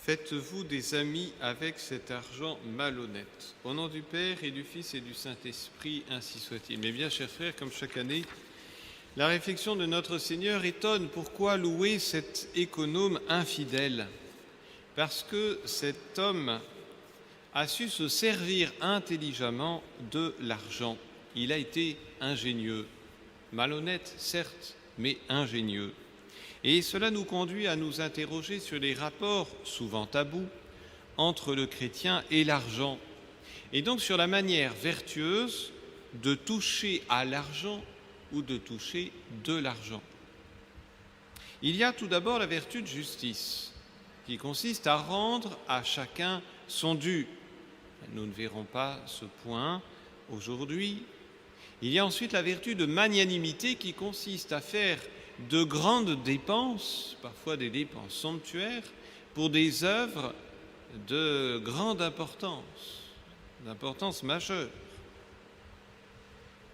Faites-vous des amis avec cet argent malhonnête. Au nom du Père et du Fils et du Saint-Esprit, ainsi soit-il. Mais bien, chers frères, comme chaque année, la réflexion de notre Seigneur étonne. Pourquoi louer cet économe infidèle? Parce que cet homme a su se servir intelligemment de l'argent. Il a été ingénieux, malhonnête certes, mais ingénieux. Et cela nous conduit à nous interroger sur les rapports, souvent tabous, entre le chrétien et l'argent, et donc sur la manière vertueuse de toucher à l'argent ou de toucher de l'argent. Il y a tout d'abord la vertu de justice, qui consiste à rendre à chacun son dû. Nous ne verrons pas ce point aujourd'hui. Il y a ensuite la vertu de magnanimité, qui consiste à faire de grandes dépenses, parfois des dépenses somptuaires, pour des œuvres de grande importance, d'importance majeure.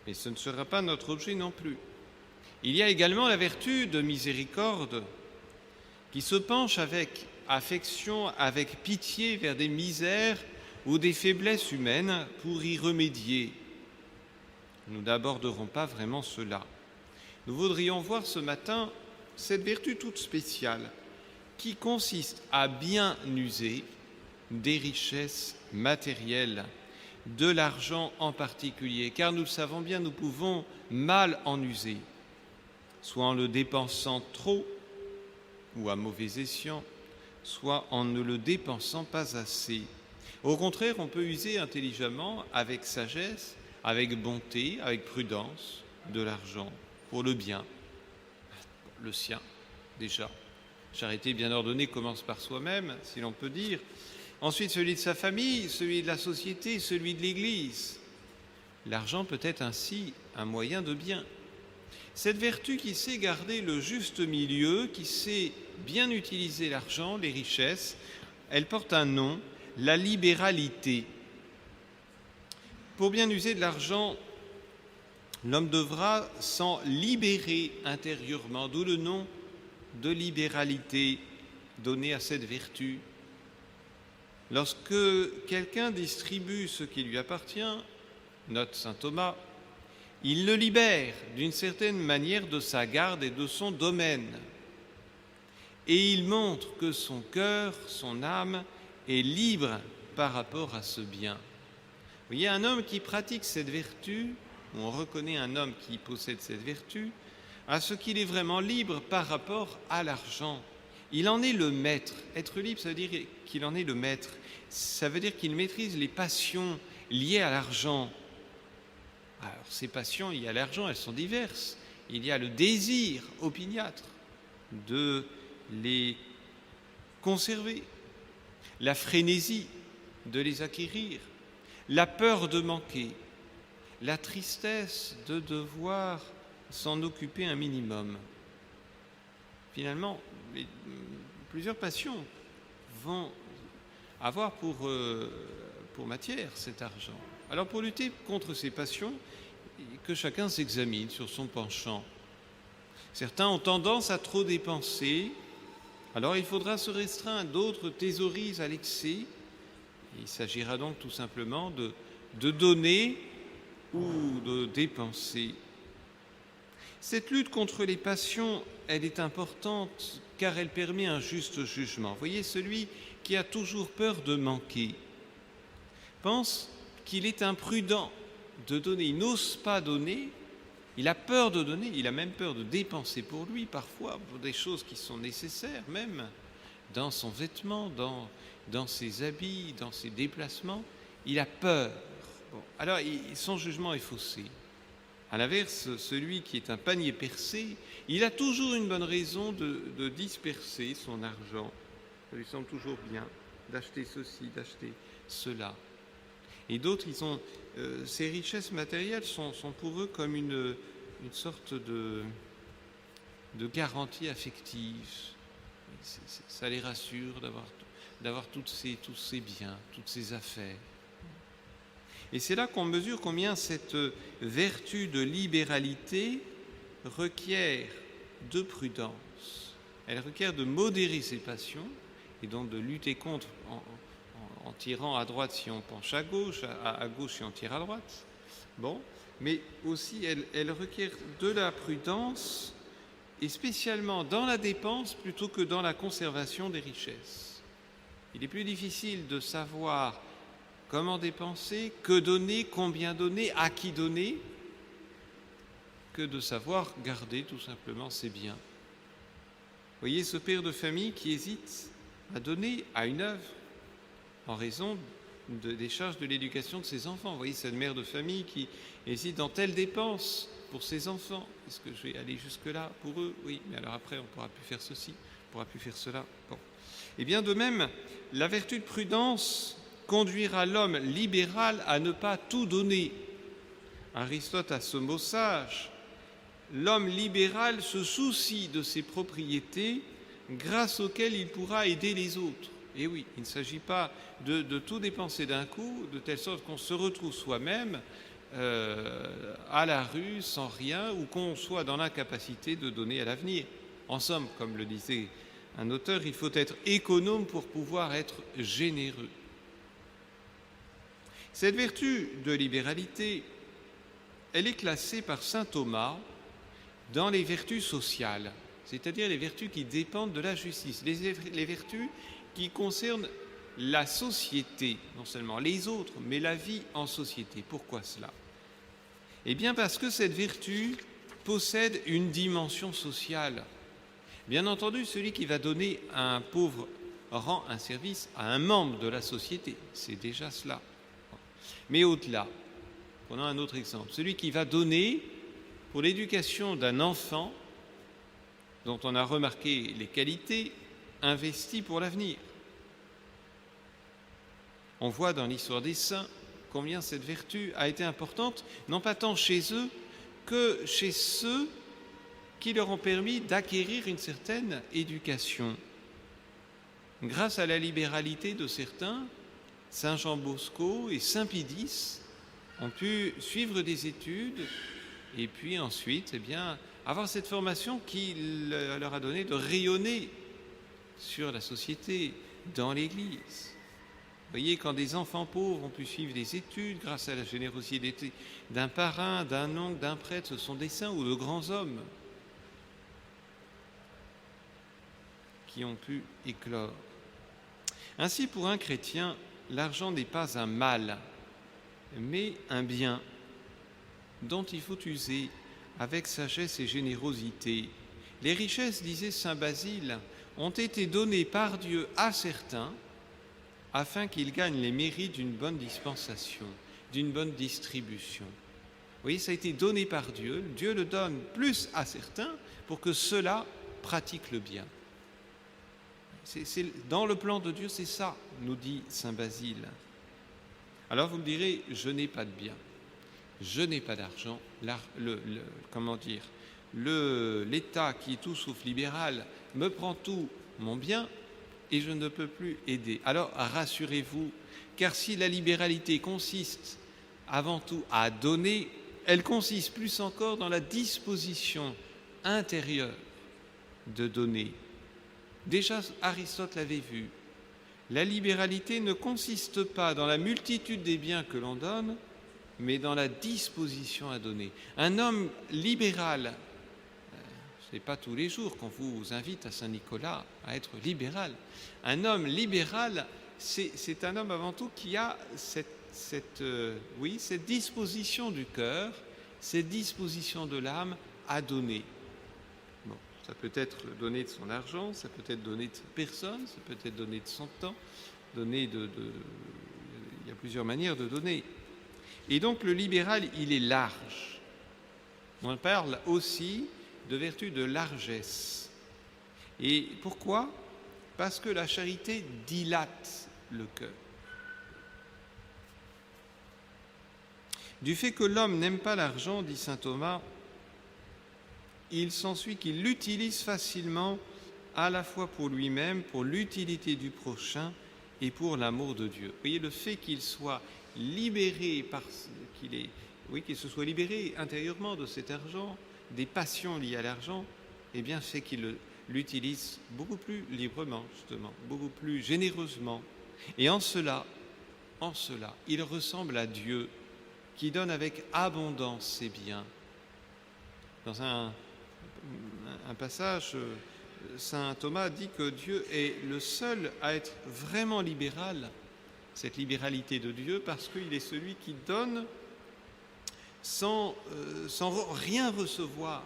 Mais ce ne sera pas notre objet non plus. Il y a également la vertu de miséricorde, qui se penche avec affection, avec pitié vers des misères ou des faiblesses humaines pour y remédier. Nous n'aborderons pas vraiment cela. Nous voudrions voir ce matin cette vertu toute spéciale qui consiste à bien user des richesses matérielles, de l'argent en particulier, car nous le savons bien, nous pouvons mal en user, soit en le dépensant trop ou à mauvais escient, soit en ne le dépensant pas assez. Au contraire, on peut user intelligemment, avec sagesse, avec bonté, avec prudence, de l'argent pour le bien, le sien déjà. Charité bien ordonnée commence par soi-même, si l'on peut dire. Ensuite, celui de sa famille, celui de la société, celui de l'Église. L'argent peut être ainsi un moyen de bien. Cette vertu qui sait garder le juste milieu, qui sait bien utiliser l'argent, les richesses, elle porte un nom, la libéralité. Pour bien user de l'argent, l'homme devra s'en libérer intérieurement, d'où le nom de libéralité donné à cette vertu. Lorsque quelqu'un distribue ce qui lui appartient, note saint Thomas, il le libère d'une certaine manière de sa garde et de son domaine. Et il montre que son cœur, son âme est libre par rapport à ce bien. Vous voyez, un homme qui pratique cette vertu, on reconnaît un homme qui possède cette vertu, à ce qu'il est vraiment libre par rapport à l'argent. Il en est le maître. Être libre, ça veut dire qu'il en est le maître. Ça veut dire qu'il maîtrise les passions liées à l'argent. Alors, ces passions liées à l'argent, elles sont diverses. Il y a le désir opiniâtre de les conserver, la frénésie de les acquérir, la peur de manquer, la tristesse de devoir s'en occuper un minimum. Finalement, plusieurs passions vont avoir pour matière cet argent. Alors pour lutter contre ces passions, que chacun s'examine sur son penchant. Certains ont tendance à trop dépenser, alors il faudra se restreindre, d'autres thésaurisent à l'excès. Il s'agira donc tout simplement de donner ou de dépenser. Cette lutte contre les passions, elle est importante car elle permet un juste jugement. Vous voyez, celui qui a toujours peur de manquer pense qu'il est imprudent de donner, il n'ose pas donner, il a peur de donner, il a même peur de dépenser pour lui parfois, pour des choses qui sont nécessaires même, dans son vêtement, dans ses habits, dans ses déplacements, il a peur. Bon, alors son jugement est faussé. À l'inverse, celui qui est un panier percé, il a toujours une bonne raison de disperser son argent. Ça lui semble toujours bien d'acheter ceci, d'acheter cela. Et d'autres, ces richesses matérielles sont pour eux comme une sorte de garantie affective. Ça les rassure d'avoir tous ces biens, toutes ces affaires. Et c'est là qu'on mesure combien cette vertu de libéralité requiert de prudence. Elle requiert de modérer ses passions et donc de lutter contre en tirant à droite si on penche à gauche, à gauche si on tire à droite. Bon, mais aussi elle requiert de la prudence, et spécialement dans la dépense plutôt que dans la conservation des richesses. Il est plus difficile de savoir comment dépenser, que donner, combien donner, à qui donner, que de savoir garder tout simplement ses biens. Vous voyez ce père de famille qui hésite à donner à une œuvre en raison des charges de l'éducation de ses enfants. Vous voyez cette mère de famille qui hésite dans telle dépense pour ses enfants. Est-ce que je vais aller jusque-là pour eux? Oui, mais alors après on ne pourra plus faire ceci, on ne pourra plus faire cela. Bon. Et bien de même, la vertu de prudence conduira l'homme libéral à ne pas tout donner. Aristote a ce mot sage. L'homme libéral se soucie de ses propriétés grâce auxquelles il pourra aider les autres. Et oui, il ne s'agit pas de tout dépenser d'un coup, de telle sorte qu'on se retrouve soi-même à la rue sans rien, ou qu'on soit dans l'incapacité de donner à l'avenir. En somme, comme le disait un auteur, il faut être économe pour pouvoir être généreux. Cette vertu de libéralité, elle est classée par saint Thomas dans les vertus sociales, c'est-à-dire les vertus qui dépendent de la justice, les vertus qui concernent la société, non seulement les autres, mais la vie en société. Pourquoi cela? Eh bien parce que cette vertu possède une dimension sociale. Bien entendu, celui qui va donner à un pauvre rend un service à un membre de la société, c'est déjà cela. Mais au-delà, prenons un autre exemple, celui qui va donner pour l'éducation d'un enfant dont on a remarqué les qualités, investit pour l'avenir. On voit dans l'histoire des saints combien cette vertu a été importante, non pas tant chez eux que chez ceux qui leur ont permis d'acquérir une certaine éducation. Grâce à la libéralité de certains, Saint Jean Bosco et Saint Pie X ont pu suivre des études et puis ensuite avoir cette formation qui leur a donné de rayonner sur la société, dans l'Église. Vous voyez, quand des enfants pauvres ont pu suivre des études grâce à la générosité d'un parrain, d'un oncle, d'un prêtre, ce sont des saints ou de grands hommes qui ont pu éclore. Ainsi, pour un chrétien, l'argent n'est pas un mal, mais un bien dont il faut user avec sagesse et générosité. Les richesses, disait saint Basile, ont été données par Dieu à certains afin qu'ils gagnent les mérites d'une bonne dispensation, d'une bonne distribution. Vous voyez, ça a été donné par Dieu. Dieu le donne plus à certains pour que ceux-là pratiquent le bien. Dans le plan de Dieu, c'est ça, nous dit saint Basile. Alors vous me direz, je n'ai pas de bien, je n'ai pas d'argent. L'État qui est tout sauf libéral me prend tout mon bien et je ne peux plus aider. Alors rassurez-vous, car si la libéralité consiste avant tout à donner, elle consiste plus encore dans la disposition intérieure de donner. Déjà, Aristote l'avait vu. La libéralité ne consiste pas dans la multitude des biens que l'on donne, mais dans la disposition à donner. Un homme libéral, ce n'est pas tous les jours qu'on vous invite à Saint-Nicolas à être libéral. Un homme libéral, c'est un homme avant tout qui a cette disposition du cœur, cette disposition de l'âme à donner. Bon, ça peut être donner de son argent, ça peut être donner de sa personne, ça peut être donner de son temps, il y a plusieurs manières de donner. Et donc le libéral, il est large. On parle aussi de vertu de largesse. Et pourquoi? Parce que la charité dilate le cœur. Du fait que l'homme n'aime pas l'argent, dit saint Thomas, il s'ensuit qu'il l'utilise facilement à la fois pour lui-même, pour l'utilité du prochain et pour l'amour de Dieu. Vous voyez, le fait qu'il soit libéré, qu'il se soit libéré intérieurement de cet argent, des passions liées à l'argent, eh bien, fait qu'il l'utilise beaucoup plus librement, justement, beaucoup plus généreusement. Et en cela, il ressemble à Dieu qui donne avec abondance ses biens. Dans un passage, saint Thomas dit que Dieu est le seul à être vraiment libéral, cette libéralité de Dieu, parce qu'il est celui qui donne sans rien recevoir,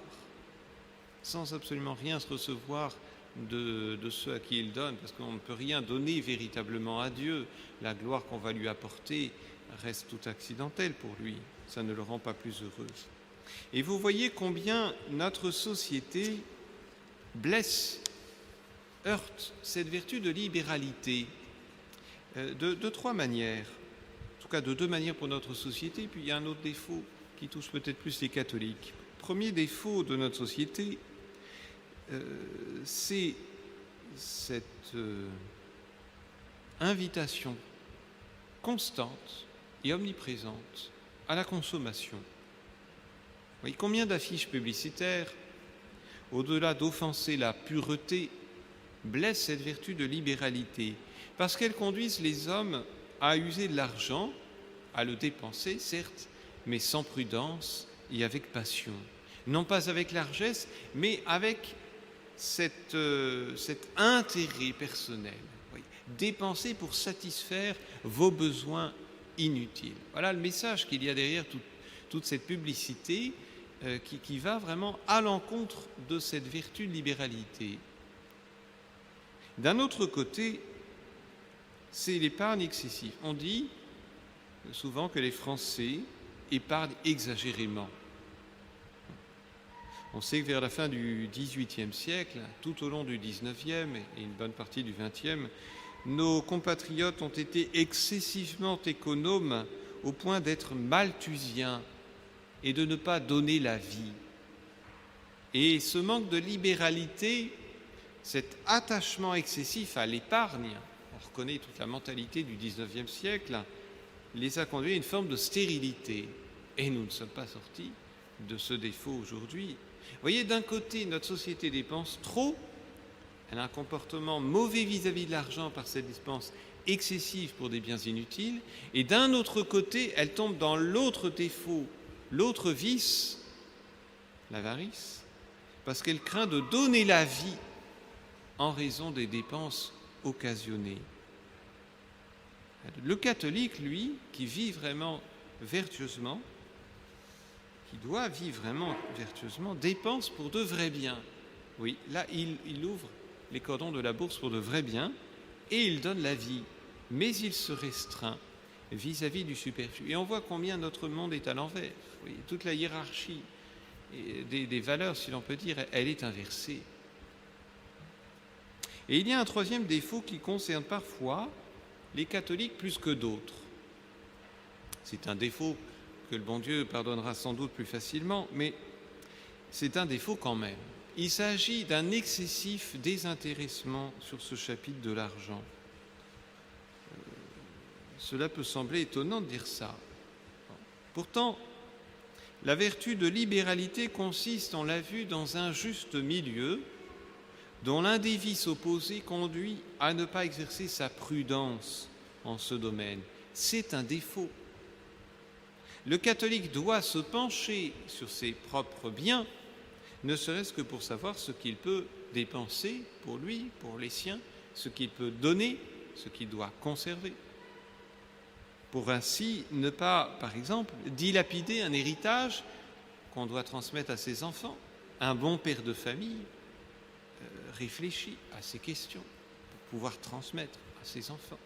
sans absolument rien recevoir de ceux à qui il donne, parce qu'on ne peut rien donner véritablement à Dieu. La gloire qu'on va lui apporter reste tout accidentelle pour lui, ça ne le rend pas plus heureux. Et vous voyez combien notre société blesse, heurte cette vertu de libéralité de trois manières, en tout cas de deux manières pour notre société, puis il y a un autre défaut qui touche peut-être plus les catholiques. Premier défaut de notre société, c'est cette invitation constante et omniprésente à la consommation. Vous voyez combien d'affiches publicitaires, au-delà d'offenser la pureté, blessent cette vertu de libéralité, parce qu'elles conduisent les hommes à user de l'argent, à le dépenser, certes, mais sans prudence et avec passion. Non pas avec largesse, mais avec cet intérêt personnel. Oui. Dépenser pour satisfaire vos besoins inutiles. Voilà le message qu'il y a derrière toute cette publicité qui va vraiment à l'encontre de cette vertu de libéralité. D'un autre côté, c'est l'épargne excessive. On dit souvent que les Français épargnent exagérément. On sait que vers la fin du XVIIIe siècle, tout au long du XIXe et une bonne partie du XXe, nos compatriotes ont été excessivement économes au point d'être malthusiens et de ne pas donner la vie. Et ce manque de libéralité, cet attachement excessif à l'épargne, on reconnaît toute la mentalité du XIXe siècle, les a conduits à une forme de stérilité. Et nous ne sommes pas sortis de ce défaut aujourd'hui. Vous voyez, d'un côté, notre société dépense trop, elle a un comportement mauvais vis-à-vis de l'argent par cette dépense excessive pour des biens inutiles, et d'un autre côté, elle tombe dans l'autre défaut, l'autre vice, l'avarice, parce qu'elle craint de donner la vie en raison des dépenses occasionnées. Le catholique, lui, qui vit vraiment vertueusement, qui doit vivre vraiment vertueusement, dépense pour de vrais biens. Oui, là, il ouvre les cordons de la bourse pour de vrais biens et il donne la vie, mais il se restreint vis-à-vis du superflu. Et on voit combien notre monde est à l'envers. Oui, toute la hiérarchie des valeurs, si l'on peut dire, elle est inversée. Et il y a un troisième défaut qui concerne parfois les catholiques plus que d'autres. C'est un défaut que le bon Dieu pardonnera sans doute plus facilement, mais c'est un défaut quand même. Il s'agit d'un excessif désintéressement sur ce chapitre de l'argent. Cela peut sembler étonnant de dire ça. Pourtant, la vertu de libéralité consiste, on l'a vu, dans un juste milieu dont l'un des vices opposés conduit à ne pas exercer sa prudence en ce domaine. C'est un défaut. Le catholique doit se pencher sur ses propres biens, ne serait-ce que pour savoir ce qu'il peut dépenser pour lui, pour les siens, ce qu'il peut donner, ce qu'il doit conserver, pour ainsi ne pas, par exemple, dilapider un héritage qu'on doit transmettre à ses enfants. Un bon père de famille réfléchit à ces questions pour pouvoir transmettre à ses enfants.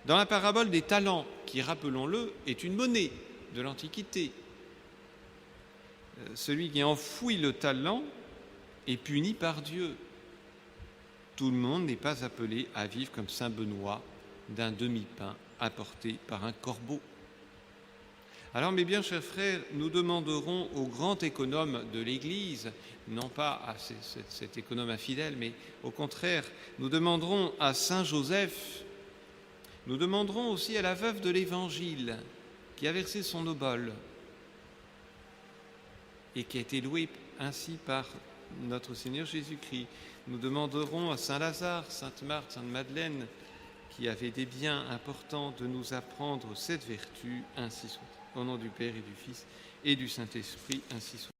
Dans la parabole des talents, qui, rappelons-le, est une monnaie de l'Antiquité, celui qui enfouit le talent est puni par Dieu. Tout le monde n'est pas appelé à vivre comme saint Benoît d'un demi-pain apporté par un corbeau. Alors, mes bien chers frères, nous demanderons au grand économe de l'Église, non pas à cet économe infidèle, mais au contraire, nous demanderons à saint Joseph, nous demanderons aussi à la veuve de l'Évangile qui a versé son obole et qui a été louée ainsi par notre Seigneur Jésus-Christ. Nous demanderons à Saint Lazare, Sainte Marthe, Sainte Madeleine, qui avaient des biens importants, de nous apprendre cette vertu, ainsi soit. Au nom du Père et du Fils et du Saint-Esprit, ainsi soit.